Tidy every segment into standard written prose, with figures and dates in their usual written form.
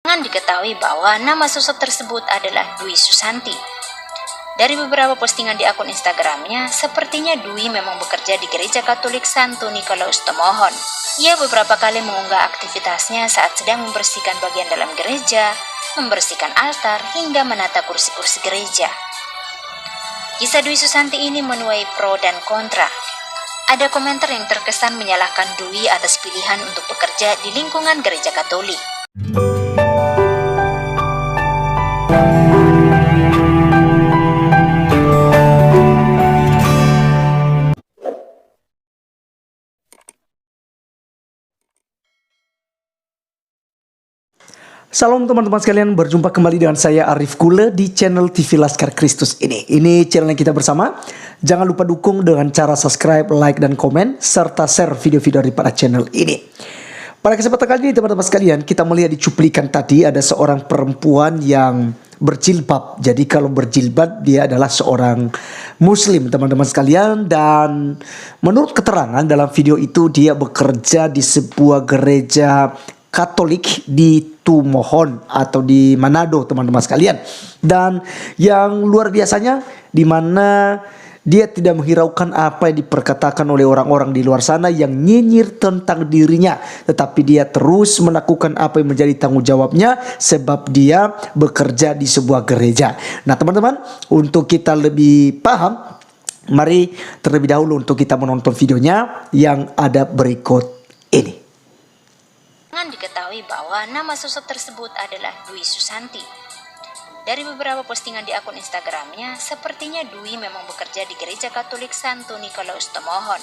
Diketahui bahwa nama sosok tersebut adalah Dwi Susanti. Dari beberapa postingan di akun Instagramnya, sepertinya Dwi memang bekerja di Gereja Katolik Santo Nikolaus Tomohon. Ia beberapa kali mengunggah aktivitasnya saat sedang membersihkan bagian dalam gereja, membersihkan altar, hingga menata kursi-kursi gereja. Kisah Dwi Susanti ini menuai pro dan kontra. Ada komentar yang terkesan menyalahkan Dwi atas pilihan untuk bekerja di lingkungan gereja Katolik. Salam teman-teman sekalian, berjumpa kembali dengan saya Arif Kule di channel TV Laskar Kristus ini. Ini channel yang kita bersama. Jangan lupa dukung dengan cara subscribe, like, dan komen, serta share video-video daripada channel ini. Pada kesempatan kali ini teman-teman sekalian, kita melihat di cuplikan tadi ada seorang perempuan yang berjilbab. Jadi kalau berjilbab dia adalah seorang muslim teman-teman sekalian. Dan menurut keterangan dalam video itu dia bekerja di sebuah gereja Katolik di Tomohon atau di Manado teman-teman sekalian. Dan yang luar biasanya di mana dia tidak menghiraukan apa yang diperkatakan oleh orang-orang di luar sana yang nyinyir tentang dirinya, tetapi dia terus melakukan apa yang menjadi tanggung jawabnya sebab dia bekerja di sebuah gereja. Nah teman-teman, untuk kita lebih paham, mari terlebih dahulu untuk kita menonton videonya yang ada berikut ini. Diketahui bahwa nama sosok tersebut adalah Dwi Susanti. Dari beberapa postingan di akun Instagramnya, sepertinya Dwi memang bekerja di Gereja Katolik Santo Nikolaus Tomohon.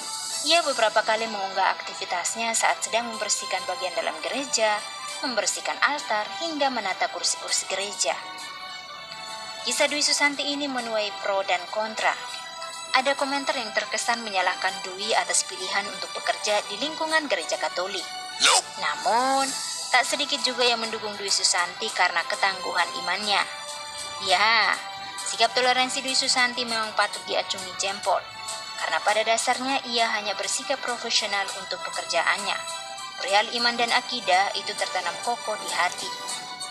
Ia beberapa kali mengunggah aktivitasnya saat sedang membersihkan bagian dalam gereja, membersihkan altar, hingga menata kursi-kursi gereja. Kisah Dwi Susanti ini menuai pro dan kontra. Ada komentar yang terkesan menyalahkan Dwi atas pilihan untuk bekerja di lingkungan gereja Katolik. Namun, tak sedikit juga yang mendukung Dwi Susanti karena ketangguhan imannya. Ya, sikap toleransi Dwi Susanti memang patut diacungi jempol, karena pada dasarnya ia hanya bersikap profesional untuk pekerjaannya. Perihal iman dan akidah itu tertanam kokoh di hati.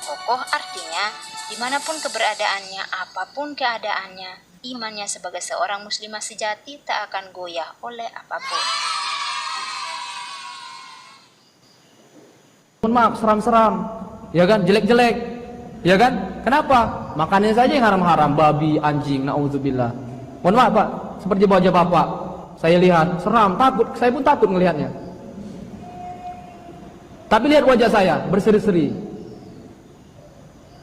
Kokoh artinya, dimanapun keberadaannya, apapun keadaannya, imannya sebagai seorang muslimah sejati tak akan goyah oleh apapun. Maaf, seram-seram, ya kan, jelek-jelek, ya kan? Kenapa? Makannya saja yang haram-haram, babi, anjing, na'udzubillah. Mohon maaf Pak, seperti wajah Bapak, saya lihat, seram, takut, saya pun takut melihatnya. Tapi lihat wajah saya, berseri-seri.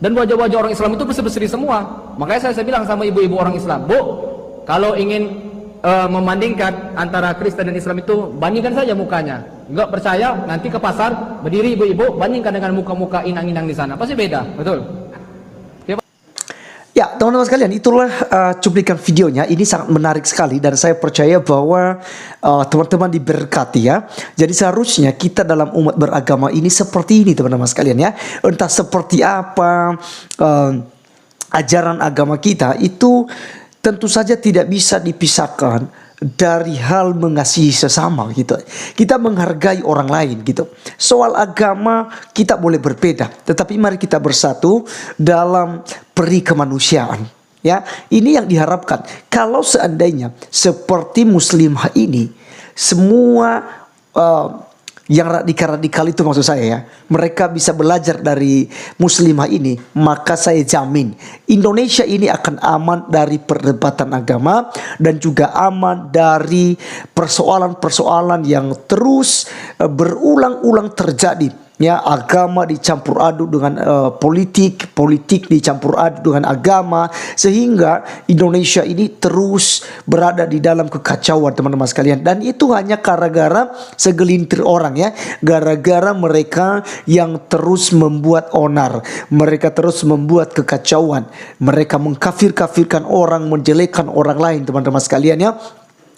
Dan wajah-wajah orang Islam itu berseri-seri semua. Makanya saya bilang sama ibu-ibu orang Islam, Bu, kalau ingin membandingkan antara Kristen dan Islam itu, bandingkan saja mukanya. Enggak percaya, nanti ke pasar berdiri ibu-ibu, bandingkan dengan muka-muka inang-inang di sana, pasti beda, betul? Ya teman-teman sekalian, itulah cuplikan videonya. Ini sangat menarik sekali dan saya percaya bahwa teman-teman diberkati ya. Jadi seharusnya kita dalam umat beragama ini seperti ini teman-teman sekalian ya. Entah seperti apa ajaran agama kita itu tentu saja tidak bisa dipisahkan dari hal mengasihi sesama gitu. Kita menghargai orang lain gitu. Soal agama kita boleh berbeda, tetapi mari kita bersatu dalam peri kemanusiaan. Ya, ini yang diharapkan. Kalau seandainya seperti muslimah ini, semua yang radikal-radikal itu maksud saya ya, mereka bisa belajar dari muslimah ini, maka saya jamin Indonesia ini akan aman dari perdebatan agama dan juga aman dari persoalan-persoalan yang terus berulang-ulang terjadi. Ya, agama dicampur aduk dengan politik, politik dicampur aduk dengan agama, sehingga Indonesia ini terus berada di dalam kekacauan teman-teman sekalian. Dan itu hanya gara-gara segelintir orang ya, gara-gara mereka yang terus membuat onar, mereka terus membuat kekacauan, mereka mengkafir-kafirkan orang, menjelekkan orang lain teman-teman sekalian ya.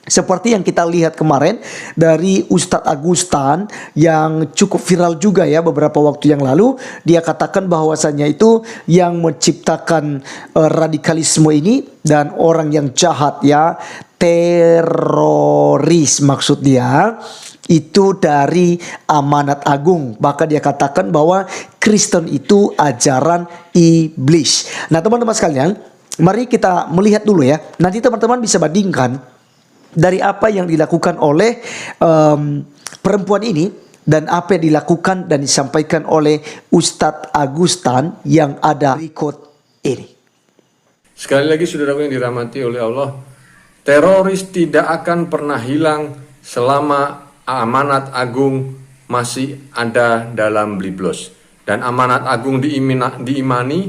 Seperti yang kita lihat kemarin dari Ustadz Agustan yang cukup viral juga ya beberapa waktu yang lalu. Dia katakan bahwasannya itu yang menciptakan radikalisme ini dan orang yang jahat ya, teroris, maksud dia itu dari amanat agung. Bahkan dia katakan bahwa Kristen itu ajaran iblis. Nah teman-teman sekalian, mari kita melihat dulu ya. Nanti teman-teman bisa bandingkan dari apa yang dilakukan oleh perempuan ini dan apa yang dilakukan dan disampaikan oleh Ustadz Agustan yang ada berikut ini. Sekali lagi saudaraku yang dirahmati oleh Allah, teroris tidak akan pernah hilang selama amanat agung masih ada dalam Biblos. Dan amanat agung diimani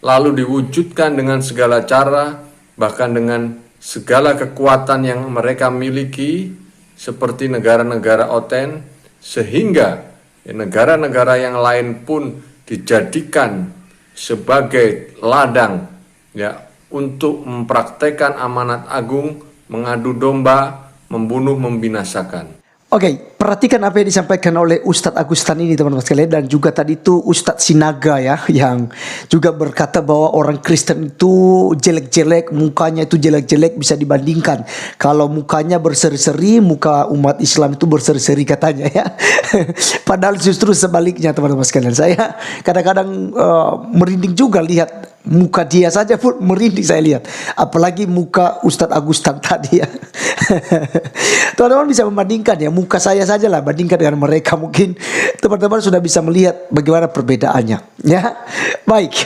lalu diwujudkan dengan segala cara, bahkan dengan segala kekuatan yang mereka miliki seperti negara-negara OTAN, sehingga negara-negara yang lain pun dijadikan sebagai ladang ya untuk mempraktekkan amanat agung, mengadu domba, membunuh, membinasakan. Oke, perhatikan apa yang disampaikan oleh Ustadz Agustan ini teman-teman sekalian, dan juga tadi itu Ustadz Sinaga ya, yang juga berkata bahwa orang Kristen itu jelek-jelek, mukanya itu jelek-jelek, bisa dibandingkan kalau mukanya berseri-seri, muka umat Islam itu berseri-seri katanya ya. Padahal justru sebaliknya teman-teman sekalian, saya kadang-kadang merinding juga lihat muka dia saja pun merinding saya lihat, apalagi muka Ustadz Agustan tadi ya. Teman-teman bisa membandingkan ya, muka saya saja lah bandingkan dengan mereka, mungkin teman-teman sudah bisa melihat bagaimana perbedaannya ya. Baik,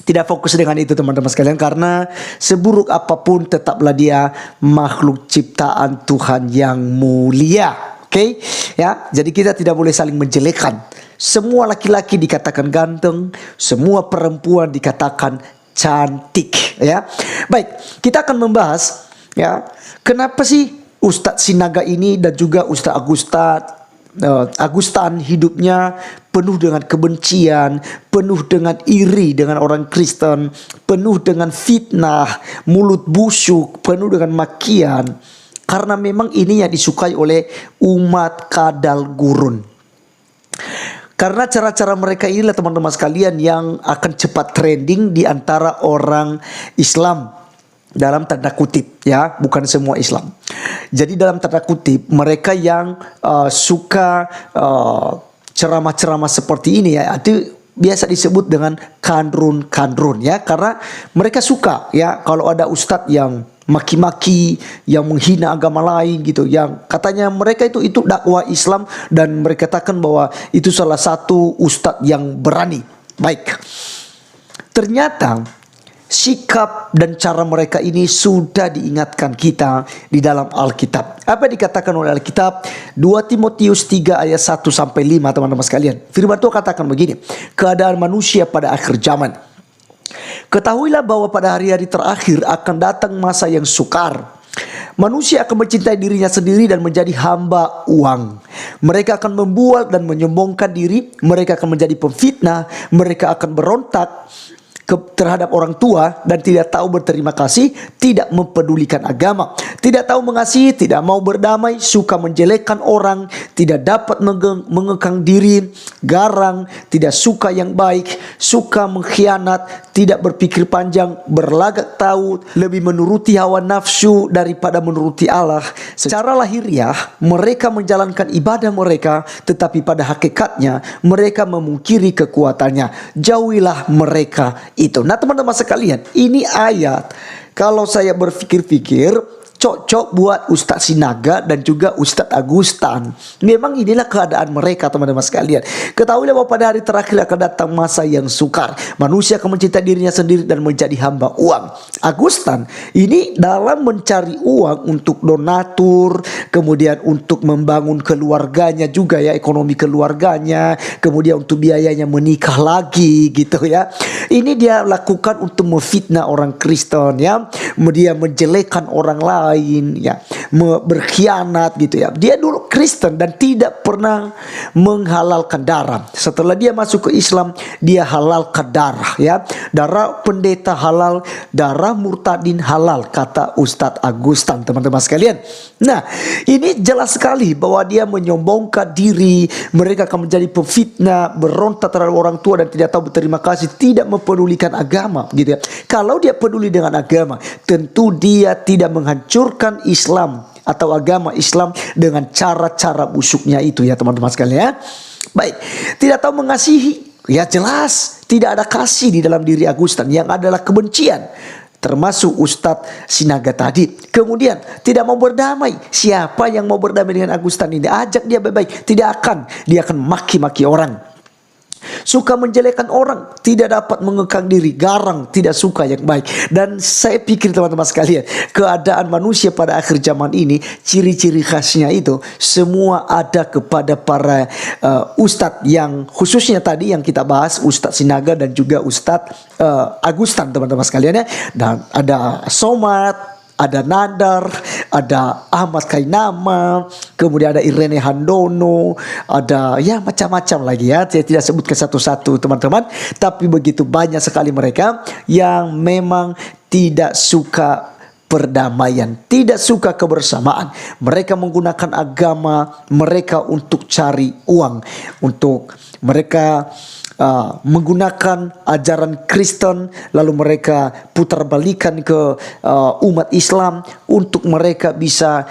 tidak fokus dengan itu teman-teman sekalian, karena seburuk apapun tetaplah dia makhluk ciptaan Tuhan yang mulia. Oke, ya, jadi kita tidak boleh saling menjelekkan. Semua laki-laki dikatakan ganteng, semua perempuan dikatakan cantik ya. Baik, kita akan membahas ya, kenapa sih Ustadz Sinaga ini dan juga Ustadz Agustan hidupnya penuh dengan kebencian, penuh dengan iri dengan orang Kristen, penuh dengan fitnah, mulut busuk, penuh dengan makian. Karena memang ini yang disukai oleh umat kadal gurun. Karena cara-cara mereka inilah teman-teman sekalian yang akan cepat trending di antara orang Islam. Dalam tanda kutip ya, bukan semua Islam. Jadi dalam tanda kutip, mereka yang suka ceramah-ceramah seperti ini ya, itu biasa disebut dengan kandrun-kandrun ya. Karena mereka suka ya kalau ada ustadz yang maki-maki, yang menghina agama lain gitu, yang katanya mereka itu dakwah Islam, dan mereka katakan bahwa itu salah satu ustadz yang berani. Baik, ternyata sikap dan cara mereka ini sudah diingatkan kita di dalam Alkitab. Apa yang dikatakan oleh Alkitab? 2 Timotius 3 ayat 1 sampai 5 teman-teman sekalian. Firman Tuhan katakan begini, keadaan manusia pada akhir zaman. Ketahuilah bahwa pada hari-hari terakhir akan datang masa yang sukar. Manusia akan mencintai dirinya sendiri dan menjadi hamba uang. Mereka akan membual dan menyombongkan diri. Mereka akan menjadi pemfitnah. Mereka akan berontak terhadap orang tua dan tidak tahu berterima kasih, tidak mempedulikan agama, tidak tahu mengasihi, tidak mau berdamai, suka menjelekkan orang, tidak dapat mengekang diri, garang, tidak suka yang baik, suka mengkhianat, tidak berpikir panjang, berlagak taut, lebih menuruti hawa nafsu daripada menuruti Allah. Secara lahiriah mereka menjalankan ibadah mereka, tetapi pada hakikatnya mereka memungkiri kekuatannya. Jauhilah mereka itu. Nah teman-teman sekalian, ini ayat kalau saya berpikir-pikir cocok buat Ustadz Sinaga dan juga Ustadz Agustan. Memang inilah keadaan mereka teman-teman sekalian. Ketahuilah bahwa pada hari terakhir akan datang masa yang sukar. Manusia akan mencintai dirinya sendiri dan menjadi hamba uang. Agustan ini dalam mencari uang untuk donatur, kemudian untuk membangun keluarganya juga ya, ekonomi keluarganya, kemudian untuk biayanya menikah lagi gitu ya. Ini dia lakukan untuk memfitnah orang Kristen ya. Dia menjelekkan orang lain ya, berkhianat gitu ya. Dia dulu Kristen dan tidak pernah menghalalkan darah. Setelah dia masuk ke Islam, dia halalkan darah ya. Darah pendeta halal, darah murtadin halal, kata Ustadz Agustan, teman-teman sekalian. Nah, ini jelas sekali bahwa dia menyombongkan diri, mereka akan menjadi pefitnah, berontak terhadap orang tua dan tidak tahu berterima kasih, tidak mempedulikan agama gitu ya. Kalau dia peduli dengan agama, tentu dia tidak menghancurkan Islam atau agama Islam dengan cara-cara busuknya itu ya teman-teman sekalian ya. Baik, tidak tahu mengasihi, ya jelas tidak ada kasih di dalam diri Agustan, yang adalah kebencian, termasuk Ustadz Sinaga tadi. Kemudian tidak mau berdamai. Siapa yang mau berdamai dengan Agustan ini? Ajak dia baik-baik, tidak akan. Dia akan maki-maki orang, suka menjelekkan orang, tidak dapat mengekang diri, garang, tidak suka yang baik. Dan saya pikir teman-teman sekalian, keadaan manusia pada akhir zaman ini, ciri-ciri khasnya itu semua ada kepada para ustadz, yang khususnya tadi yang kita bahas, Ustadz Sinaga dan juga Ustadz Agustan, teman-teman sekalian ya. Dan ada Somad, ada Nadar, ada Ahmad Kainama, kemudian ada Irene Handono, ada ya macam-macam lagi ya. Saya tidak sebutkan satu-satu teman-teman, tapi begitu banyak sekali mereka yang memang tidak suka perdamaian, tidak suka kebersamaan. Mereka menggunakan agama mereka untuk cari uang, untuk mereka menggunakan ajaran Kristen, lalu mereka putar balikan ke umat Islam untuk mereka bisa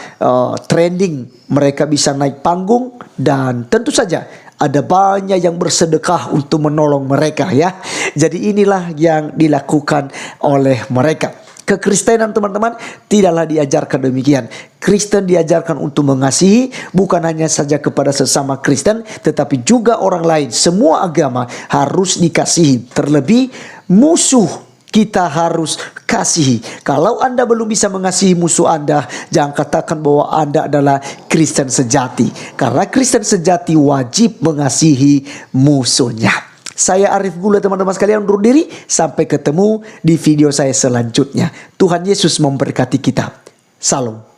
trending, mereka bisa naik panggung, dan tentu saja ada banyak yang bersedekah untuk menolong mereka ya. Jadi inilah yang dilakukan oleh mereka. Kekristenan teman-teman tidaklah diajarkan demikian. Kristen diajarkan untuk mengasihi, bukan hanya saja kepada sesama Kristen, tetapi juga orang lain. Semua agama harus dikasihi. Terlebih musuh kita harus kasihi. Kalau Anda belum bisa mengasihi musuh Anda, jangan katakan bahwa Anda adalah Kristen sejati. Karena Kristen sejati wajib mengasihi musuhnya. Saya Arif Gula teman-teman sekalian undur diri. Sampai ketemu di video saya selanjutnya. Tuhan Yesus memberkati kita. Salam.